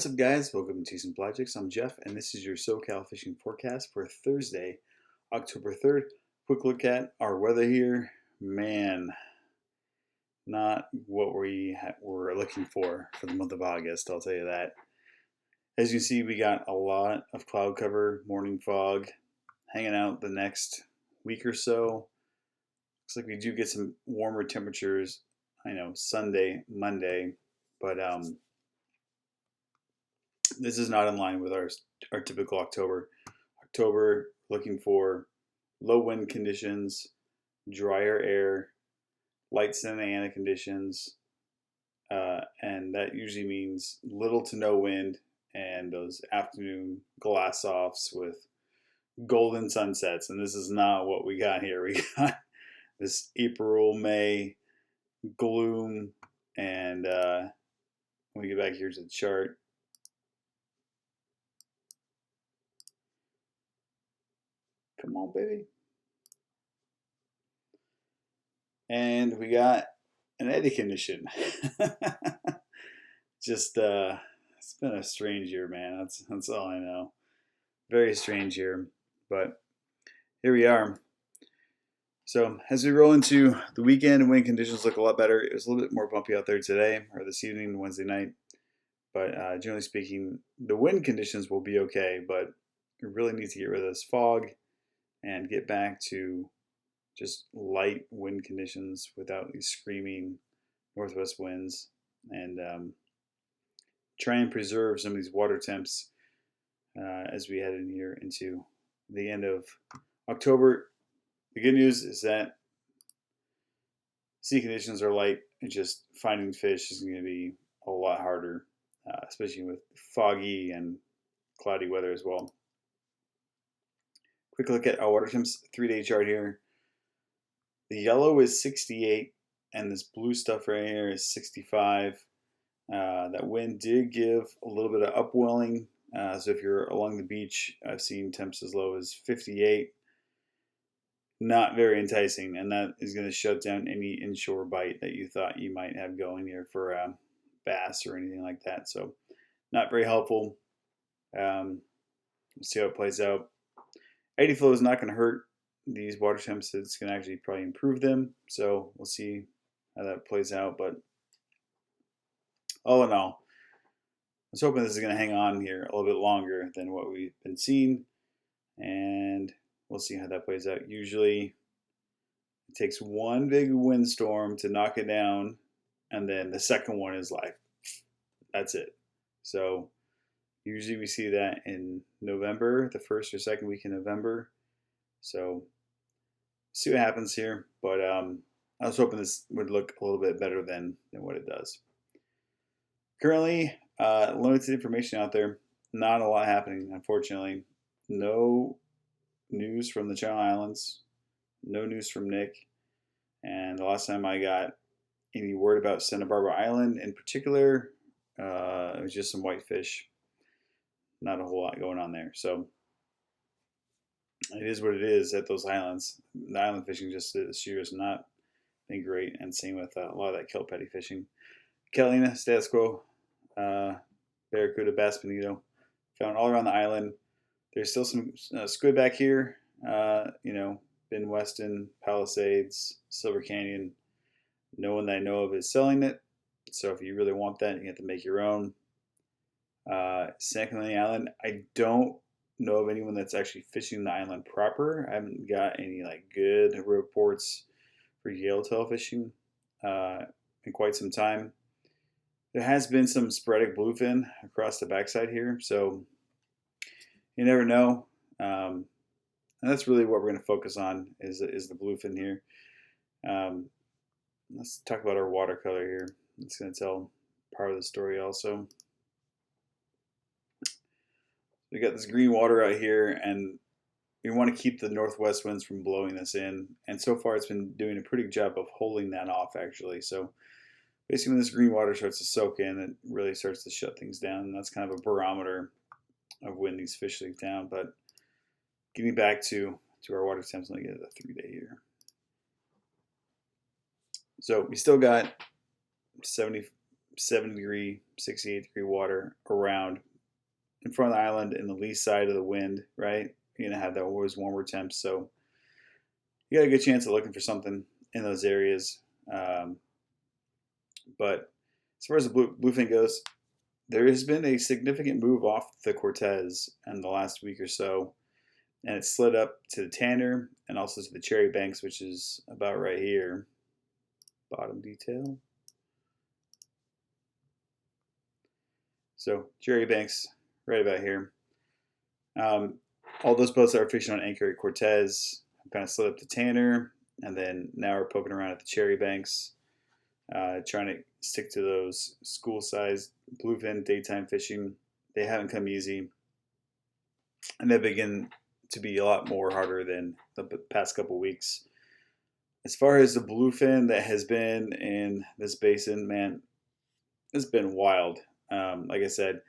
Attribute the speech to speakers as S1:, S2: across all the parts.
S1: What's up, guys? Welcome to Some Projects. I'm Jeff, and this is your SoCal fishing forecast for Thursday, October 3rd. Quick look at our weather here. Man, not what we were looking for the month of August, I'll tell you that. As you see, we got a lot of cloud cover, morning fog, hanging out the next week or so. Looks like we do get some warmer temperatures, I know, Sunday, Monday, but this is not in line with our typical October. October, looking for low wind conditions, drier air, light Santa Ana conditions, and that usually means little to no wind and those afternoon glass offs with golden sunsets. And this is not what we got here. We got this April, May gloom, and when we get back here to the chart, come on, baby. And we got an eddy condition. Just, it's been a strange year, man. That's all I know. Very strange year, but here we are. So as we roll into the weekend, wind conditions look a lot better. It was a little bit more bumpy out there today, or this evening, Wednesday night. But generally speaking, the wind conditions will be okay, but we really need to get rid of this fog and get back to just light wind conditions without these screaming northwest winds, and try and preserve some of these water temps as we head in here into the end of October. The good news is that sea conditions are light, and just finding fish is going to be a lot harder, especially with foggy and cloudy weather as well. Quick look at our water temps 3-day chart here. The yellow is 68, and this blue stuff right here is 65. That wind did give a little bit of upwelling. So if you're along the beach, I've seen temps as low as 58. Not very enticing, and that is going to shut down any inshore bite that you thought you might have going here for bass or anything like that. So not very helpful. We'll see how it plays out. Eddy flow is not going to hurt these water temps. It's going to actually probably improve them. So we'll see how that plays out. But all in all, I was hoping this is going to hang on here a little bit longer than what we've been seeing. And we'll see how that plays out. Usually it takes one big windstorm to knock it down. And then the second one is like, that's it. So usually we see that in November, the first or second week in November. So see what happens here. But I was hoping this would look a little bit better than what it does. Currently, limited information out there. Not a lot happening, unfortunately. No news from the Channel Islands. No news from Nick. And the last time I got any word about Santa Barbara Island in particular, it was just some whitefish. Not a whole lot going on there. So it is what it is at those islands. The island fishing just this year has not been great, and same with a lot of that kelp petty fishing. Catalina, status quo. Barracuda, bass, bonito, found all around the island. There's still some squid back here. Ben Weston, Palisades, Silver Canyon. No one that I know of is selling it. So if you really want that, you have to make your own. San Clemente Island, I don't know of anyone that's actually fishing the island proper. I haven't got any good reports for yellowtail fishing in quite some time. There has been some sporadic bluefin across the backside here, so you never know. And that's really what we're going to focus on is the bluefin here. Let's talk about our watercolor here. It's going to tell part of the story also. We got this green water out here, and we want to keep the northwest winds from blowing this in. And so far, it's been doing a pretty good job of holding that off, actually. So basically, when this green water starts to soak in, it really starts to shut things down. And that's kind of a barometer of when these fish leak down. But getting back to our water temps, let me get a 3-day here. So we still got 70 70 degree, 68 degree water around in front of the island in the lee side of the wind, right? You're going to have that always warmer temps. So you got a good chance of looking for something in those areas. But as far as the bluefin goes, there has been a significant move off the Cortez in the last week or so, and it slid up to the Tanner and also to the Cherry Banks, which is about right here. Bottom detail. So Cherry Banks, right about here. All those boats that are fishing on anchor at Cortez kind of slid up to Tanner, and then now we're poking around at the Cherry Banks, trying to stick to those school-sized bluefin daytime fishing. They haven't come easy, and they begin to be a lot more harder than the past couple weeks. As far as the bluefin that has been in this basin, man, it's been wild. Like I said,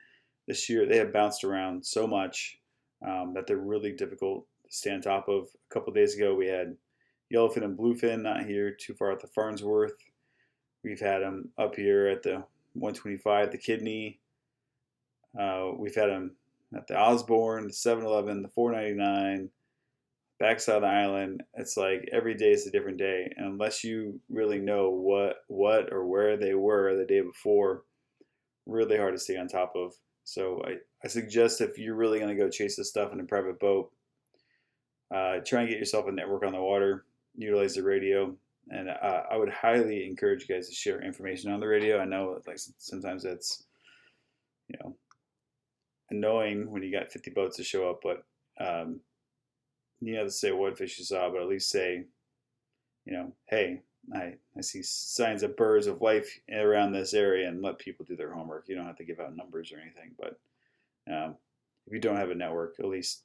S1: this year they have bounced around so much that they're really difficult to stay on top of. A couple days ago, we had yellowfin and bluefin not here too far at the Farnsworth. We've had them up here at the 125, the Kidney. We've had them at the Osborne, the 7-Eleven, the 499, backside of the island. It's like every day is a different day. And unless you really know what or where they were the day before, really hard to stay on top of. So I suggest if you're really going to go chase this stuff in a private boat, try and get yourself a network on the water, utilize the radio. And I would highly encourage you guys to share information on the radio. I know like sometimes it's, annoying when you got 50 boats to show up, but you have to say what fish you saw, but at least say, hey, I see signs of birds of life around this area, and let people do their homework. You don't have to give out numbers or anything, but if you don't have a network, at least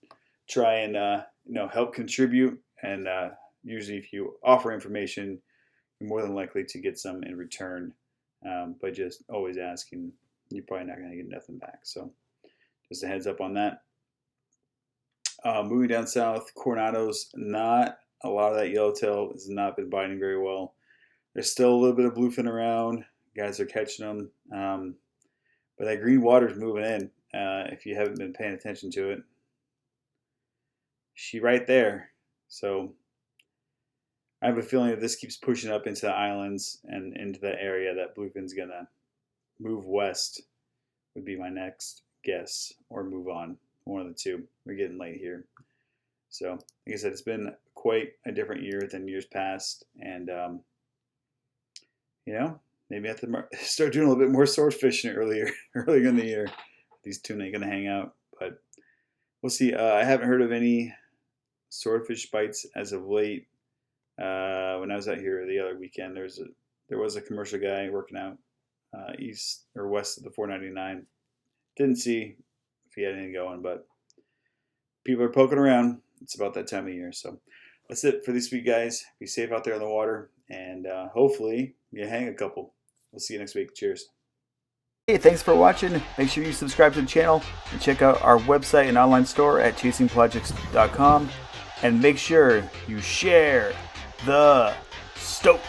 S1: try and help contribute. And usually if you offer information, you're more than likely to get some in return. But just always asking, you're probably not going to get nothing back. So just a heads up on that. Moving down south, Coronado's, not a lot of that yellowtail has not been biting very well. There's still a little bit of bluefin around. Guys are catching them. But that green water's moving in. If you haven't been paying attention to it, she right there. So I have a feeling if this keeps pushing up into the islands and into that area, that bluefin's gonna move west, would be my next guess, or move on. One of the two. We're getting late here. So, like I said, it's been quite a different year than years past, and maybe I have to start doing a little bit more sword fishing earlier in the year. These tuna ain't gonna hang out, but we'll see. I haven't heard of any swordfish bites as of late. When I was out here the other weekend, there was a commercial guy working out east or west of the 499. Didn't see if he had anything going, but people are poking around. It's about that time of year. So that's it for this week, guys. Be safe out there in the water, and hopefully you hang a couple. We'll see you next week. Cheers. Hey, thanks for watching. Make sure you subscribe to the channel and check out our website and online store at chasingpelagics.com. And make sure you share the stoke.